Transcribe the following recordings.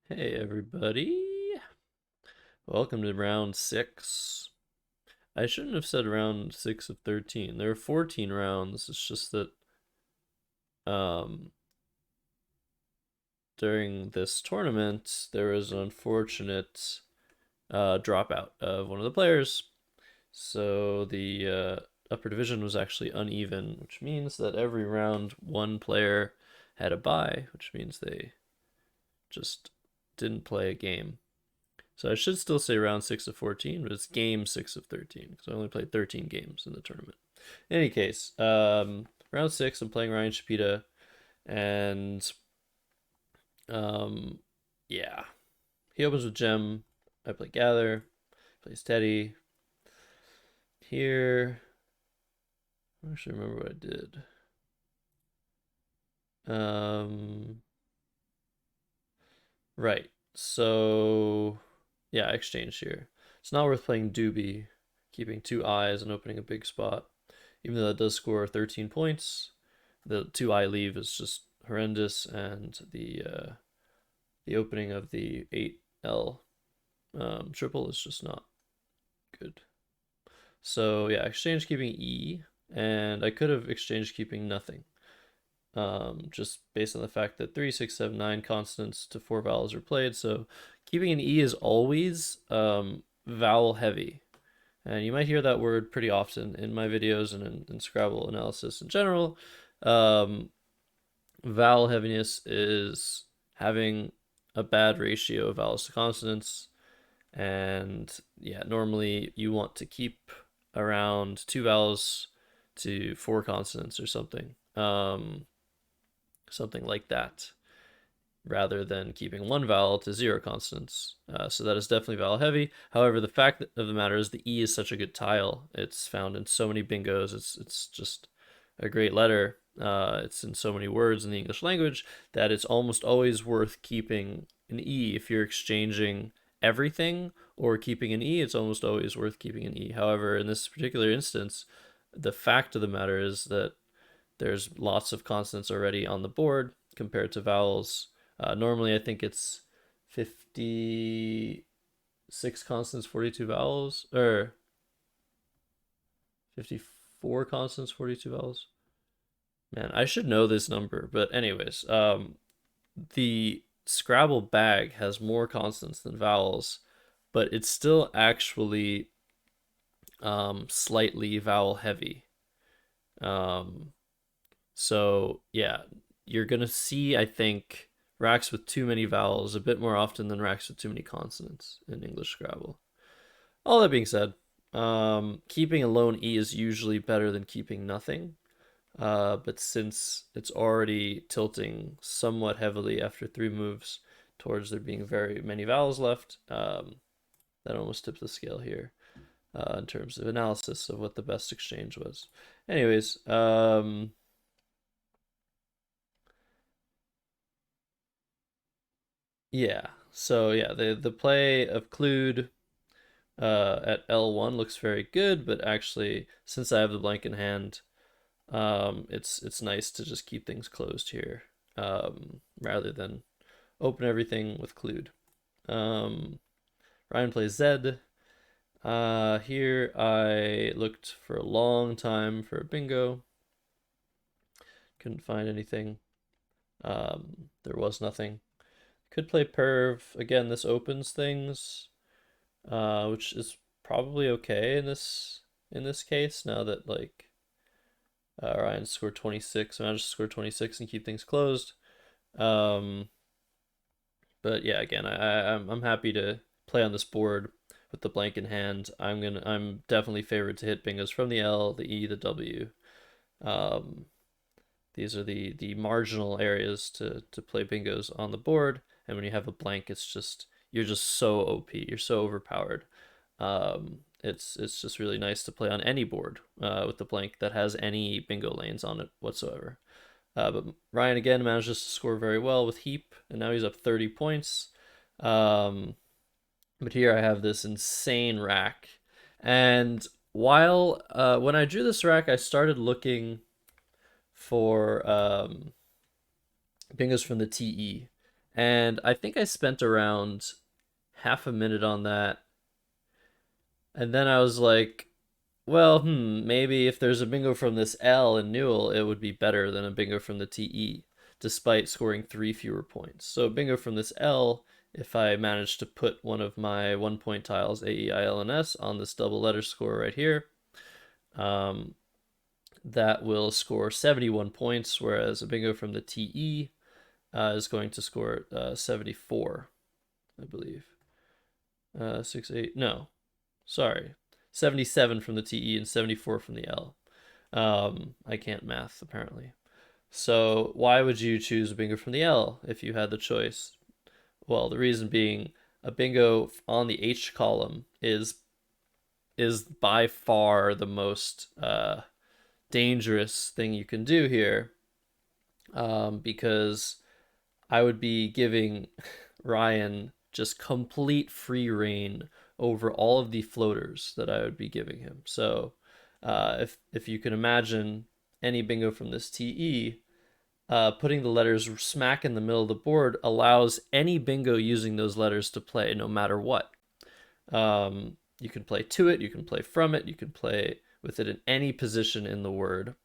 Hey everybody, welcome to round 6. I shouldn't have said round 6 of 13. There are 14 rounds. It's just that um, during this tournament there was an unfortunate dropout of one of the players. So the upper division was actually uneven, which means that every round one player had a bye, which means they just didn't play a game. So I should still say round 6 of 14, but it's game 6 of 13 because I only played 13 games in the tournament. In any case, round 6, I'm playing Ryan Chepita, and um, yeah, he opens with Gem. I play Gather, plays Teddy. Here, I don't actually remember what I did. Um, right. So, yeah, exchange here. It's not worth playing Doobie, keeping 2 eyes and opening a big spot. Even though that does score 13 points, the 2 eye leave is just horrendous, and the opening of the 8L triple is just not good. So yeah, exchange keeping E, and I could have exchanged keeping nothing. Just based on the fact that 3, 6, 7, 9 consonants to 4 vowels are played. So keeping an E is always vowel heavy. And you might hear that word pretty often in my videos and in Scrabble analysis in general. Um, Vowel heaviness is having a bad ratio of vowels to consonants. And yeah, normally you want to keep around 2 vowels to 4 consonants or something. Something like that, rather than keeping 1 vowel to 0 consonants. So that is definitely vowel heavy. However, the fact of the matter is the E is such a good tile. It's found in so many bingos. It's just a great letter. It's in so many words in the English language that it's almost always worth keeping an E if you're exchanging everything or keeping an E. It's almost always worth keeping an E. However, in this particular instance, the fact of the matter is that there's lots of consonants already on the board compared to vowels. Normally, I think it's 56 consonants, 42 vowels, or 54 consonants, 42 vowels. Man, I should know this number, but anyways, the Scrabble bag has more consonants than vowels, but it's still actually slightly vowel heavy. Um, So yeah, you're gonna see, I think, racks with too many vowels a bit more often than racks with too many consonants in English Scrabble. All that being said, keeping a lone E is usually better than keeping nothing. But since it's already tilting somewhat heavily after 3 moves towards there being very many vowels left, that almost tips the scale here in terms of analysis of what the best exchange was. Anyways, yeah. So yeah, the play of Clued at L1 looks very good, but actually, since I have the blank in hand, it's nice to just keep things closed here, rather than open everything with Clued. Um, Ryan plays Z. Here I looked for a long time for a bingo. Couldn't find anything. There was nothing. Could play Perv. Again, this opens things, which is probably okay in this case. Now that like Ryan scored 26, and I just scored 26 and keep things closed. Um, but yeah, again, I'm happy to play on this board with the blank in hand. I'm definitely favored to hit bingos from the L, the E, the W. Um, these are the marginal areas to play bingos on the board. And when you have a blank, it's just you're just so OP. You're so overpowered. It's just really nice to play on any board with the blank that has any bingo lanes on it whatsoever. But Ryan again manages to score very well with Heap, and now he's up 30 points. Um, but here I have this insane rack, and while when I drew this rack, I started looking for bingos from the TE, And I think I spent around half a minute on that. And then I was like, well, maybe if there's a bingo from this L in Newell, it would be better than a bingo from the TE, despite scoring 3 fewer points. So bingo from this L, if I manage to put one of my 1 point tiles, A, E, I, L, and S, on this double letter score right here, um, that will score 71 points, whereas a bingo from the TE is going to score 74, I believe. 6, 8, no, sorry. 77 from the TE and 74 from the L. I can't math, apparently. So why would you choose a bingo from the L if you had the choice? Well, the reason being a bingo on the H column is by far the most dangerous thing you can do here, because I would be giving Ryan just complete free reign over all of the floaters that I would be giving him. So if you can imagine any bingo from this TE, putting the letters smack in the middle of the board allows any bingo using those letters to play no matter what. You can play to it, you can play from it, you can play with it in any position in the word.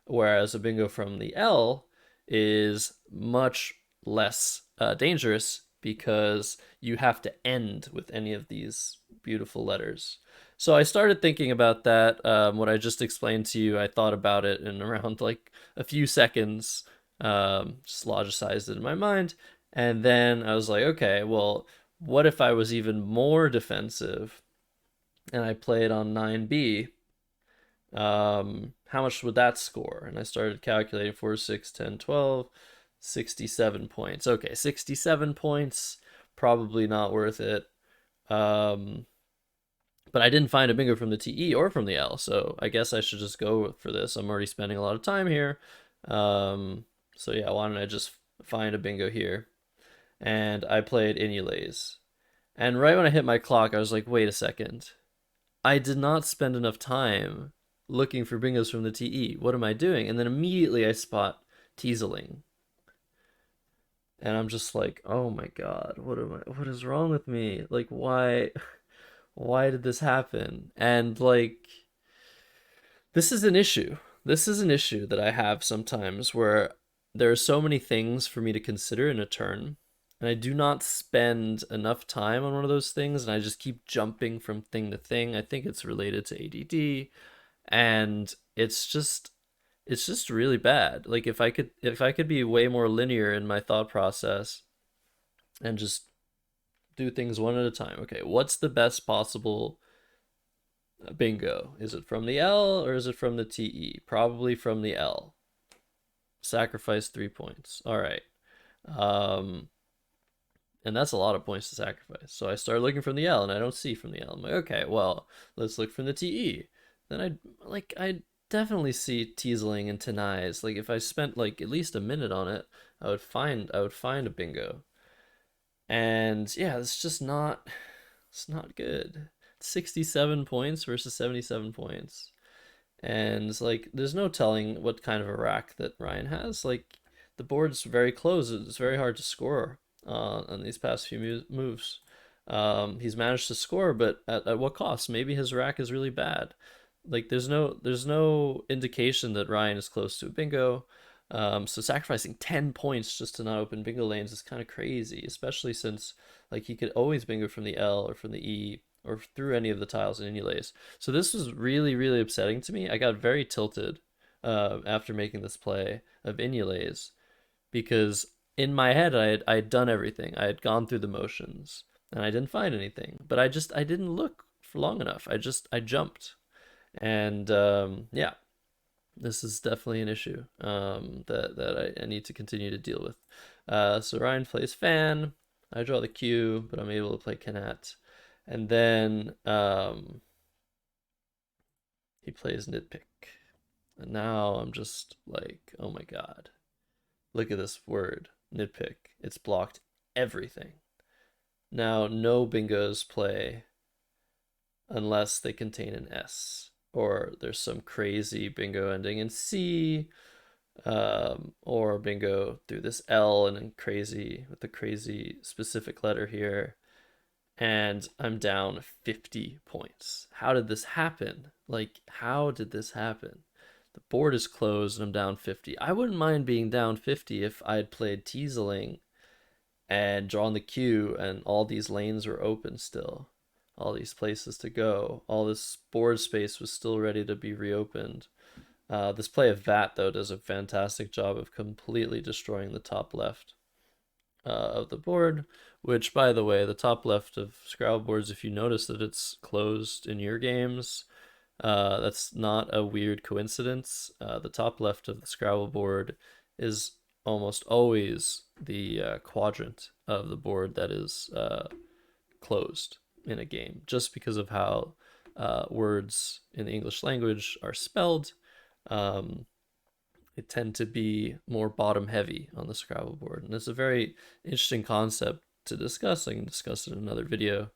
Whereas a bingo from the L is much less dangerous because you have to end with any of these beautiful letters. So I started thinking about that. What I just explained to you, I thought about it in around like a few seconds, just logicized it in my mind. And then I was like, okay, well, what if I was even more defensive and I played on 9B? How much would that score? And I started calculating 4, 6, 10, 12, 67 points. Okay, 67 points, probably not worth it. Um, but I didn't find a bingo from the TE or from the L, so I guess I should just go for this. I'm already spending a lot of time here. So yeah, why don't I just find a bingo here? And I played Inulays. And right when I hit my clock, I was like, wait a second. I did not spend enough time looking for bingos from the TE. What am I doing? And then immediately I spot teaseling. And I'm just like, oh my god, what is wrong with me? Like why did this happen? And like this is an issue. This is an issue that I have sometimes where there are so many things for me to consider in a turn, and I do not spend enough time on one of those things, and I just keep jumping from thing to thing. I think it's related to ADD, and it's just really bad. Like if I could be way more linear in my thought process and just do things one at a time. Okay, what's the best possible bingo? Is it from the L or is it from the TE? Probably from the L. Sacrifice 3 points. All right. Um, and that's a lot of points to sacrifice. So I start looking from the L and I don't see from the L. I'm like, okay, well, let's look from the TE. Then I definitely see teaseling and tenais. Like if I spent like at least a minute on it, I would find a bingo. And yeah, it's not good. 67 points versus 77 points. And it's like there's no telling what kind of a rack that Ryan has. Like the board's very close. It's very hard to score on these past few moves. He's managed to score, but at what cost? Maybe his rack is really bad. Like there's no indication that Ryan is close to a bingo. So sacrificing 10 points just to not open bingo lanes is kind of crazy, especially since like he could always bingo from the L or from the E or through any of the tiles in Inulays. So this was really, really upsetting to me. I got very tilted after making this play of Inulays because in my head I had done everything. I had gone through the motions and I didn't find anything. But I didn't look for long enough. I jumped. And yeah, this is definitely an issue that I need to continue to deal with. So Ryan plays fan. I draw the Q, but I'm able to play Canat. And then he plays nitpick. And now I'm just like, oh my god. Look at this word, nitpick. It's blocked everything. Now, no bingos play unless they contain an S. Or there's some crazy bingo ending in C. Or bingo through this L and then crazy with the crazy specific letter here, and I'm down 50 points. How did this happen? Like, how did this happen? The board is closed and I'm down 50. I wouldn't mind being down 50 if I'd played teaseling and drawn the queue and all these lanes were open still. All these places to go. All this board space was still ready to be reopened. This play of Vat, though, does a fantastic job of completely destroying the top left of the board, which, by the way, the top left of Scrabble boards, if you notice that it's closed in your games, that's not a weird coincidence. The top left of the Scrabble board is almost always the quadrant of the board that is closed in a game, just because of how words in the English language are spelled. Um, they tend to be more bottom heavy on the Scrabble board. And it's a very interesting concept to discuss. I can discuss it in another video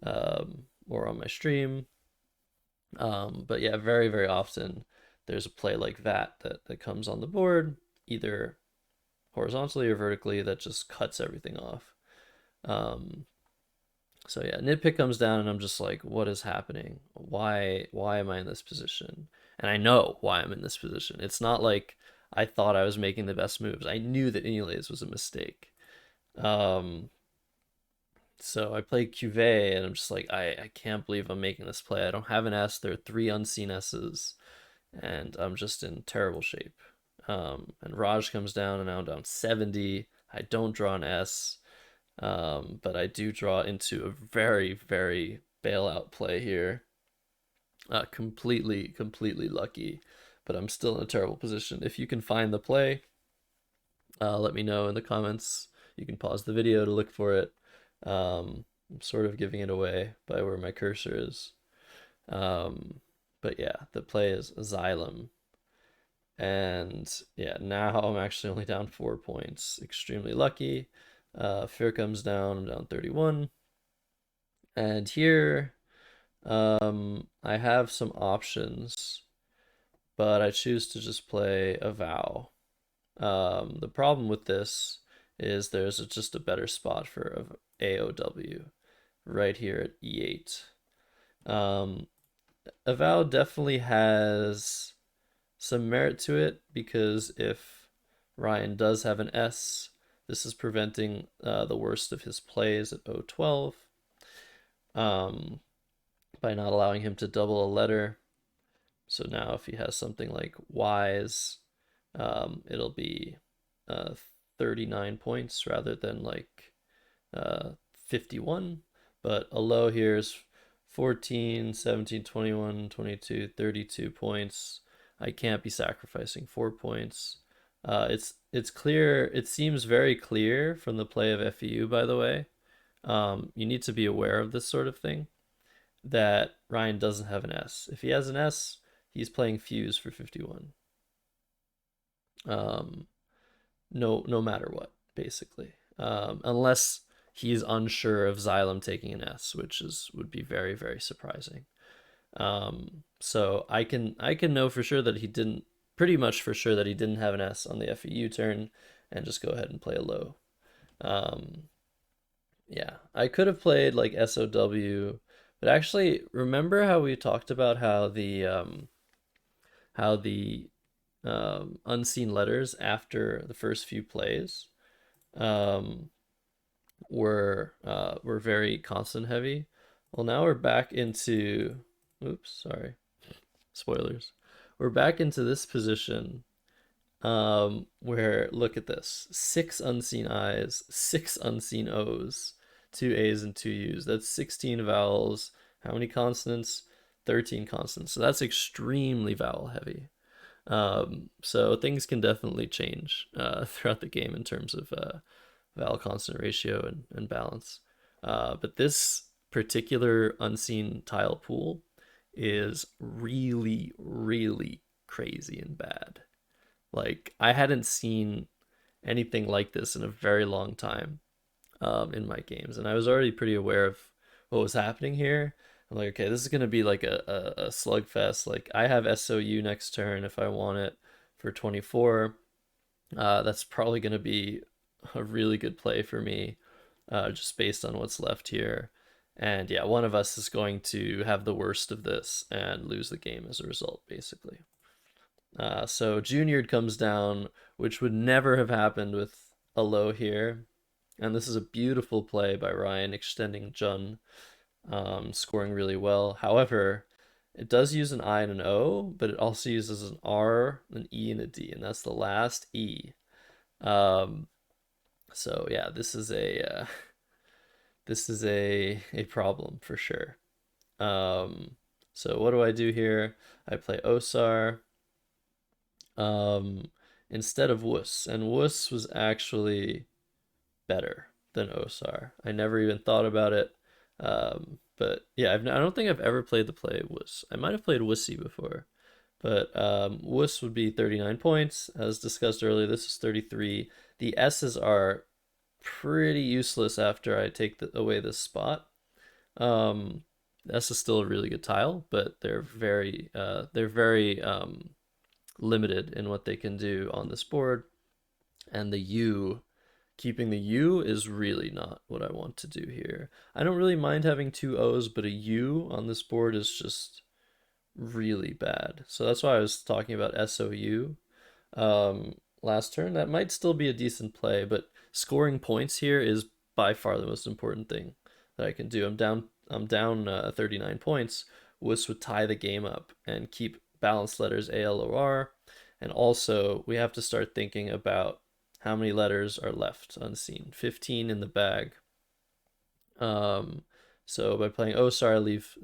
or on my stream. But yeah, very, very often there's a play like that comes on the board, either horizontally or vertically, that just cuts everything off. Um, so yeah, nitpick comes down and I'm just like, what is happening? Why am I in this position? And I know why I'm in this position. It's not like I thought I was making the best moves. I knew that Inulays was a mistake. Um, so I played Cuvée and I'm just like, I can't believe I'm making this play. I don't have an S. There are three unseen S's and I'm just in terrible shape. And Raj comes down and now I'm down 70. I don't draw an S. But I do draw into a very, very bailout play here. Completely lucky, but I'm still in a terrible position. If you can find the play, let me know in the comments. You can pause the video to look for it. I'm sort of giving it away by where my cursor is. Um, but yeah, the play is Xylem. And yeah, now I'm actually only down 4 points. Extremely lucky. Fear comes down, I'm down 31. And here, I have some options, but I choose to just play a vow. The problem with this is there's just a better spot for AOW right here at E8. Um, a vow definitely has some merit to it because if Ryan does have an S, this is preventing the worst of his plays at O12 by not allowing him to double a letter. So now if he has something like Y's, it'll be uh, 39 points rather than like 51. But a low here is 14, 17, 21, 22, 32 points. I can't be sacrificing 4 points. It's clear. It seems very clear from the play of FEU, by the way. You need to be aware of this sort of thing. That Ryan doesn't have an S. If he has an S, he's playing Fuse for 51. Um, no matter what, basically. Unless he's unsure of Xylem taking an S, which would be very, very surprising. So I can know for sure that he didn't, pretty much for sure that he didn't have an S on the FEU turn, and just go ahead and play a low. Um, yeah, I could have played like SOW, but actually, remember how we talked about how the unseen letters after the first few plays um, were very constant heavy. Well, now we're back into, oops, sorry, spoilers. We're back into this position where look at this: six unseen I's, six unseen O's, two A's and two U's. That's 16 vowels. How many consonants? 13 consonants. So that's extremely vowel heavy. So things can definitely change throughout the game in terms of vowel consonant ratio and balance. But this particular unseen tile pool is really, really crazy and bad. Like, I hadn't seen anything like this in a very long time in my games, and I was already pretty aware of what was happening here. I'm like, okay, this is gonna be like a slugfest. Like, I have SOU next turn if I want it for 24. That's probably going to be a really good play for me, just based on what's left here. And yeah, one of us is going to have the worst of this and lose the game as a result, basically. So Junior comes down, which would never have happened with a low here. And this is a beautiful play by Ryan, extending Jun, scoring really well. However, it does use an I and an O, but it also uses an R, an E, and a D, and that's the last E. Um, so yeah, this is a problem for sure. Um, so what do I do here? I play Osar um, instead of Wuss, and Wuss was actually better than Osar. I never even thought about it. But yeah, I don't think I've ever played the play Wuss. I might have played Wussy before, but Wuss would be 39 points. As discussed earlier, this is 33. The S's are pretty useless after I take away this spot. Um, S is still a really good tile, but they're very limited in what they can do on this board. And the U, keeping the U is really not what I want to do here. I don't really mind having two O's, but a U on this board is just really bad. So that's why I was talking about SOU last turn. That might still be a decent play, but scoring points here is by far the most important thing that I can do. I'm down 39 points. Wuss would tie the game up and keep balanced letters ALOR. And also, we have to start thinking about how many letters are left unseen. 15 in the bag. Um, so by playing Osar, I leave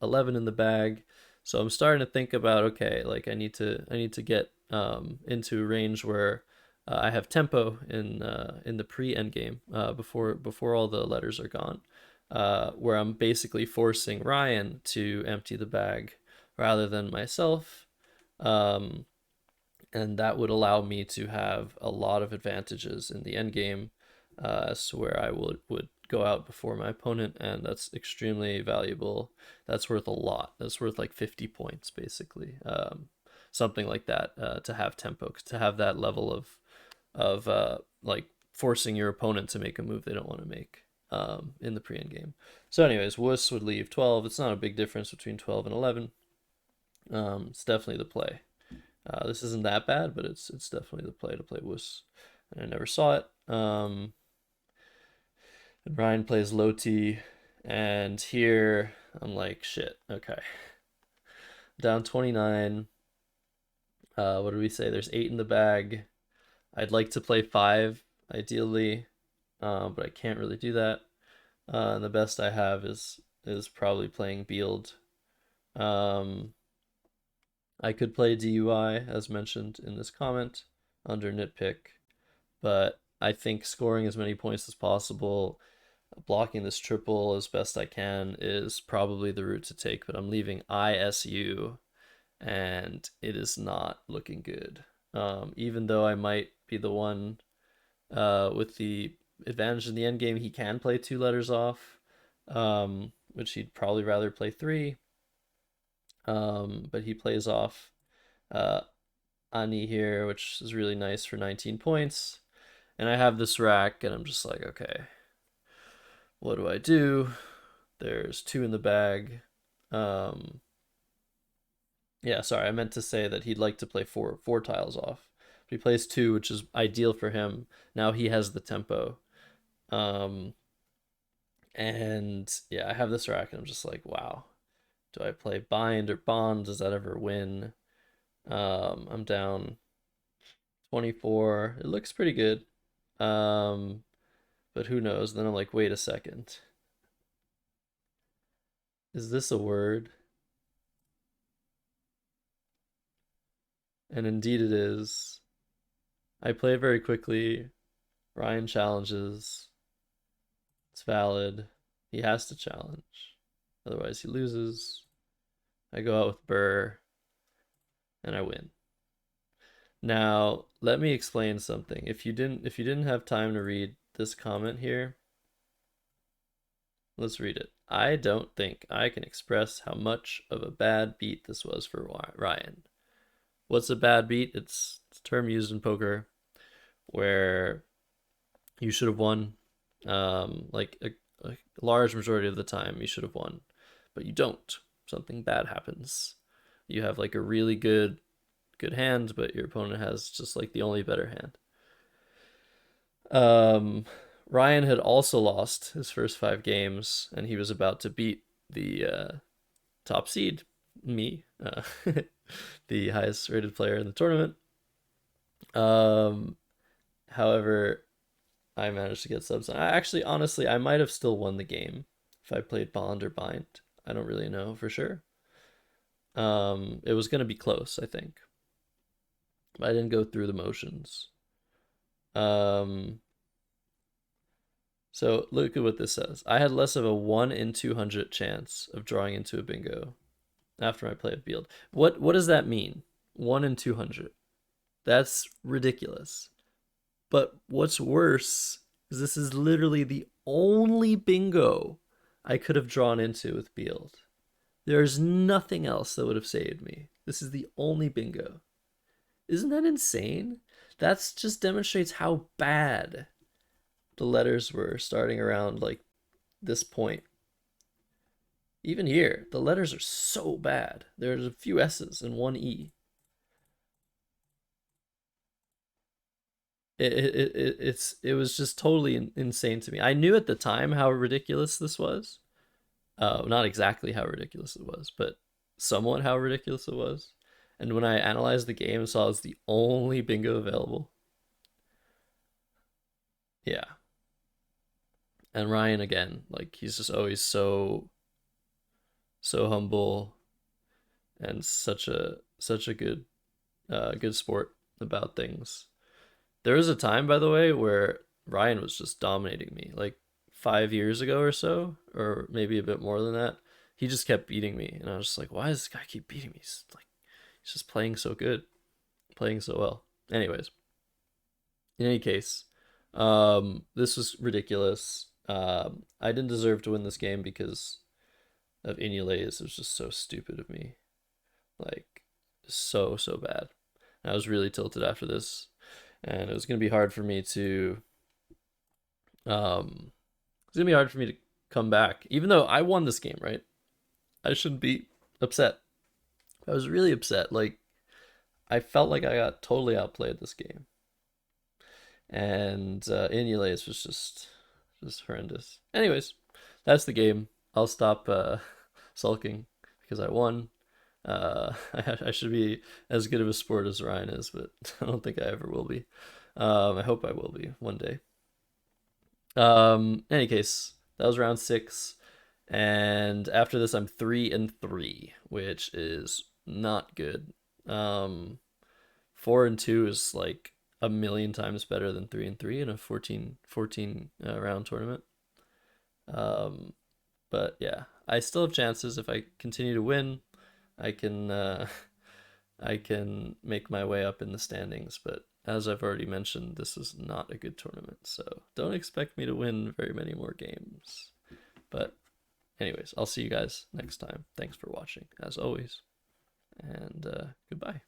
11 in the bag. So I'm starting to think about, okay, like I need to get into a range where I have tempo in the pre end game, before all the letters are gone, where I'm basically forcing Ryan to empty the bag rather than myself. Um, and that would allow me to have a lot of advantages in the end game, as to where I would go out before my opponent, and that's extremely valuable. That's worth a lot. That's worth like 50 points basically, something like that, to have tempo, to have that level of like forcing your opponent to make a move they don't want to make, in the pre-end game. So, anyways, Wuss would leave 12. It's not a big difference between 12 and 11. It's definitely the play. This isn't that bad, but it's definitely the play to play Wuss. And I never saw it. And Ryan plays Loti, and here I'm like, shit, okay. Down 29. What do we say? There's 8 in the bag. I'd like to play 5, ideally, but I can't really do that. And the best I have is probably playing Beeld. Um, I could play DUI, as mentioned in this comment, under nitpick, but I think scoring as many points as possible, blocking this triple as best I can is probably the route to take, but I'm leaving ISU, and it is not looking good. Even though I might be the one with the advantage in the end game, he can play 2 letters off, which he'd probably rather play 3. But he plays off uh, Ani here, which is really nice for 19 points. And I have this rack, and I'm just like, okay, what do I do? There's 2 in the bag. Um, yeah, sorry, I meant to say that he'd like to play four tiles off. But he plays 2, which is ideal for him. Now he has the tempo. Um, and yeah, I have this rack, and I'm just like, wow. Do I play bind or bond? Does that ever win? I'm down 24. It looks pretty good. Um, but who knows? Then I'm like, wait a second. Is this a word? And indeed it is. I play it very quickly. Ryan challenges. It's valid. He has to challenge. Otherwise he loses. I go out with Burr and I win. Now, let me explain something. If you didn't have time to read this comment here, let's read it. I don't think I can express how much of a bad beat this was for Ryan. What's a bad beat? It's a term used in poker. where you should have won. Like a large majority of the time, you should have won, but you don't. Something bad happens. You have like a really good hand, but your opponent has just like the only better hand. Um, Ryan had also lost his first 5 games, and he was about to beat the top seed, me, the highest rated player in the tournament. Um, However, I managed to get subs. I actually, honestly, I might have still won the game if I played Bond or Bind. I don't really know for sure. It was gonna be close, I think. I didn't go through the motions. Um, so look at what this says. I had less of a 1 in 200 chance of drawing into a bingo after my play of Field. What does that mean? 1 in 200. That's ridiculous. But what's worse is this is literally the only bingo I could have drawn into with Field. There's nothing else that would have saved me. This is the only bingo. Isn't that insane? That just demonstrates how bad the letters were starting around like this point. Even here, the letters are so bad. There's a few S's and one E. It was just totally insane to me. I knew at the time how ridiculous this was. Not exactly how ridiculous it was, but somewhat how ridiculous it was. And when I analyzed the game and saw it's the only bingo available, yeah. And Ryan again, like he's just always so humble and such a good sport about things. There was a time, by the way, where Ryan was just dominating me, like 5 years ago or so, or maybe a bit more than that. He just kept beating me, and I was just like, why does this guy keep beating me? He's just playing so good, playing so well. Anyways, in any case, this was ridiculous. I didn't deserve to win this game because of Inules. It was just so stupid of me, like so bad. And I was really tilted after this, and it was gonna be hard for me to it's gonna be hard for me to come back, even though I won this game, right? I shouldn't be upset. I was really upset. Like I felt like I got totally outplayed this game, and Inules was just horrendous. Anyways, that's the game. I'll stop sulking because I won. I should be as good of a sport as Ryan is, but I don't think I ever will be. I hope I will be one day. In any case, that was round 6, and after this, I'm 3-3, which is not good. 4-2 is like a million times better than 3-3 in a 14 round tournament. Um, but yeah, I still have chances if I continue to win. I can I can make my way up in the standings, but as I've already mentioned, this is not a good tournament, so don't expect me to win very many more games. But anyways, I'll see you guys next time. Thanks for watching, as always, and goodbye.